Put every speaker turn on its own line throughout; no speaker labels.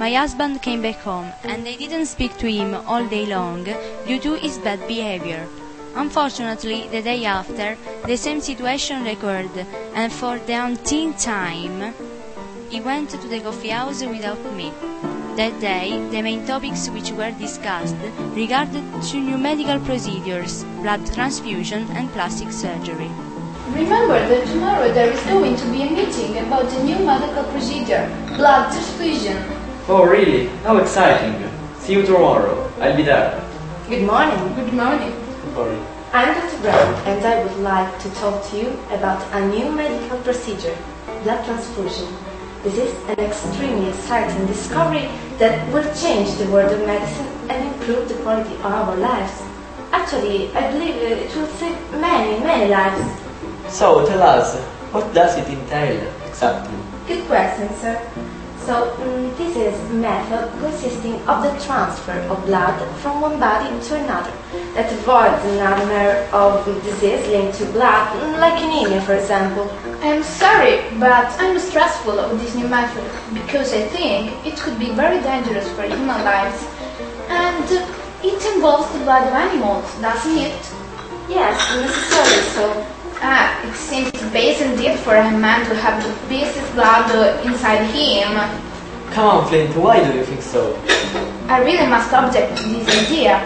My husband came back home, and I didn't speak to him all day long due to his bad behavior. Unfortunately, the day after, the same situation recurred, and for the umpteenth time, he went to the coffee house without me. That day, the main topics which were discussed regarded two new medical procedures, blood transfusion and plastic surgery.
Remember that tomorrow there is going to be a meeting about the new medical procedure, blood transfusion.
Oh really? How exciting! See you tomorrow. I'll be there.
Good morning.
Good morning.
Sorry.
I'm Dr. Brown, and I would like to talk to you about a new medical procedure, blood transfusion. This is an extremely exciting discovery that will change the world of medicine and improve the quality of our lives. Actually, I believe it will save many lives.
So, tell us, what does it entail exactly?
Good question, sir. So, this is a method consisting of the transfer of blood from one body to another that avoids a number of diseases linked to blood, like anemia, for example.
I'm sorry, but I'm stressful of this new method because I think it could be very dangerous for human lives. And it involves the blood of animals, doesn't it?
Yes, necessarily so.
It seems base indeed for a man to have the beast's blood inside him.
Come on, Flint, why do you think so?
I really must object to this idea.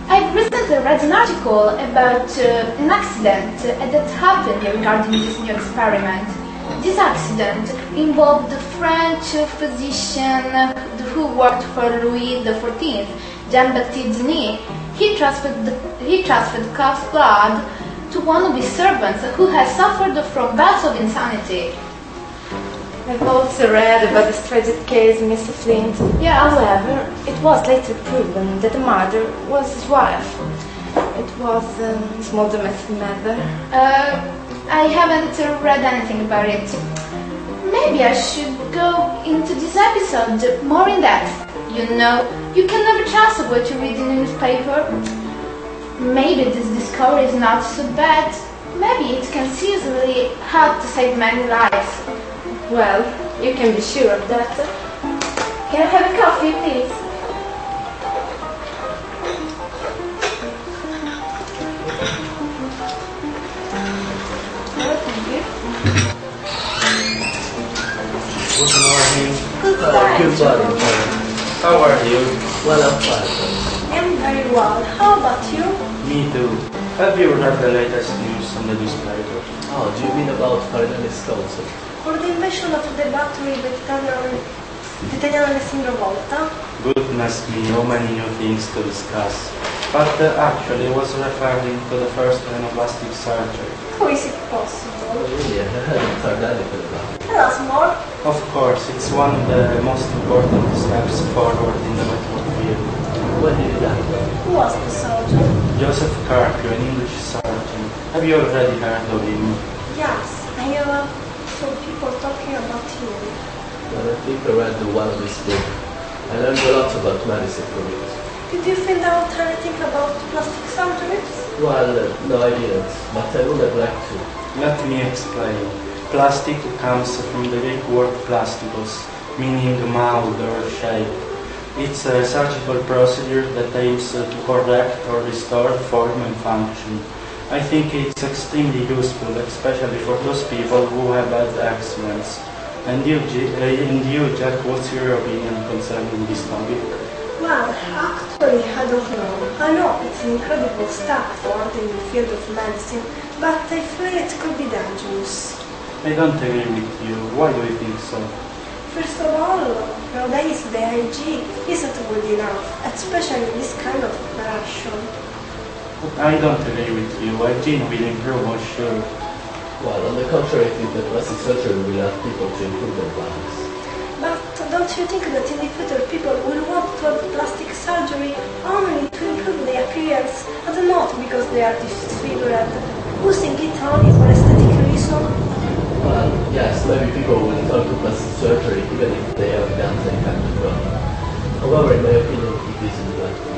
I've recently read an article about an accident that happened regarding this new experiment. This accident involved the French physician who worked for Louis XIV, Jean-Baptiste Denis. He transferred calf's blood to one of his servants who has suffered from bouts of insanity.
I've also read about this tragic case, Mr. Flint.
Yeah.
However, it was later proven that the murderer was his wife. It was a small domestic matter.
I haven't read anything about it. Maybe I should go into this episode more in depth. You know, you can never trust what you read in the newspaper. Maybe this discovery is not so bad. Maybe it can seriously help to save many lives.
Well, you can be sure of that. Can I have a coffee, please? Oh, thank you.
Good morning.
Good morning.
How are you?
Well, I'm fine.
I'm very well. How about you?
Me too. Have you read the latest news on the newspaper?
Oh, do you mean about Cardinal's Council?
For the invasion of the battery l'Italiano Volta.
Goodness me, so many new things to discuss. But actually, I was referring to the first plastic surgery.
How is it possible?
Oh, really? I hadn't heard anything about it.
Tell us more.
Of course, it's one of the most important steps forward in the medical field.
When did it happen?
Who was the surgeon?
Joseph Kirk, an English surgeon. Have you already heard of him?
Yes, I have some people talking about him.
Well, I think I read one of his books. I learned a lot about medicine from it.
Did you find out anything about plastic surgeries?
Well, no, I didn't, but I would have liked to.
Let me explain. Plastic comes from the Greek word plastikos, meaning mold or shape. It's a surgical procedure that aims to correct or restore form and function. I think it's extremely useful, especially for those people who have had accidents. And you, Jack, what's your opinion concerning this topic?
Well, actually, I don't know. I know it's an incredible step forward in the field of medicine, but I fear it could be dangerous.
I don't agree with you. Why do you think so?
First of all, nowadays the IG isn't good enough, especially in this kind of operation.
I don't agree with you. Hygiene will improve for sure.
Well, on the contrary, I think that plastic surgery will help people to improve their bodies.
But don't you think that in the future people will want to have plastic surgery only to improve their appearance and not because they are disfigured, using it only for aesthetic reason?
Well, yes, maybe people will turn to plastic surgery even if they have done any kind of wrong. However, in my opinion, it isn't likely.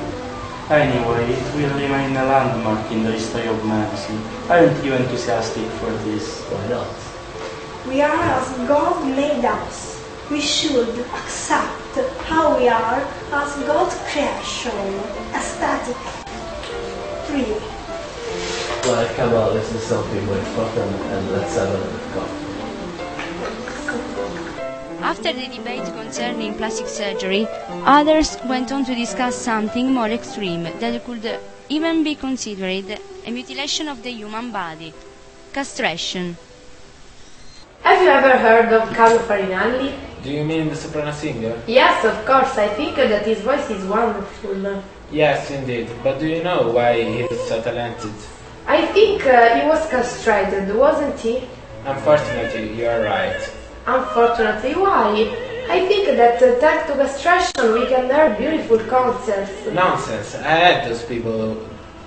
Anyway, it will remain a landmark in the history of medicine. Aren't you enthusiastic for this?
Why not?
We are as God made us. We should accept how now we are as God's creation, aesthetic, free.
Well, come on, let's do something more important and let's have a coffee.
After the debate concerning plastic surgery, others went on to discuss something more extreme that could even be considered a mutilation of the human body: castration.
Have you ever heard of Carlo Farinelli?
Do you mean the soprano singer?
Yes, of course. I think that his voice is wonderful.
Yes, indeed. But do you know why he's so talented?
I think he was castrated, wasn't he?
Unfortunately, you are right.
Unfortunately, why? I think that thanks to castration we can hear beautiful concerts.
Nonsense. I hate those people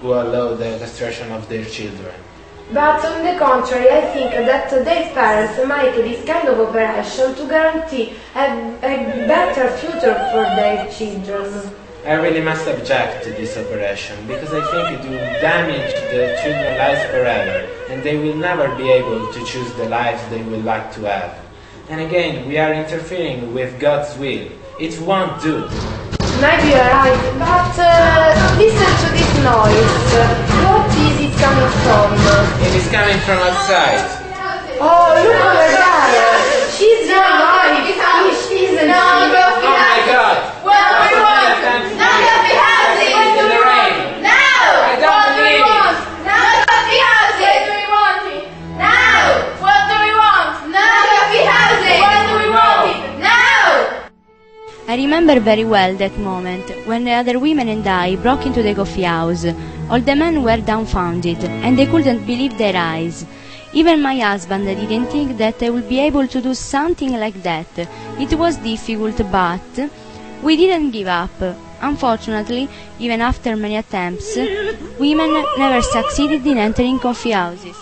who allow the castration of their children.
But on the contrary, I think that their parents make this kind of operation to guarantee a better future for their children.
I really must object to this operation, because I think it will damage the children's lives forever, and they will never be able to choose the lives they would like to have. And again, we are interfering with God's will. It won't do.
Maybe you're right, but listen to this noise. What is it coming from?
It is coming from outside.
Oh, look over there! She's your wife, isn't she?
Oh my God!
What do we want? No coffee houses!
What do we want?
No!
I don't believe it.
No coffee houses! What do we want? No! What do we want? No coffee houses! What do we want? No!
I remember very well that moment when the other women and I broke into the coffee house. All the men were dumbfounded and they couldn't believe their eyes. Even my husband didn't think that I would be able to do something like that. It was difficult, but we didn't give up. Unfortunately, even after many attempts, women never succeeded in entering coffee houses.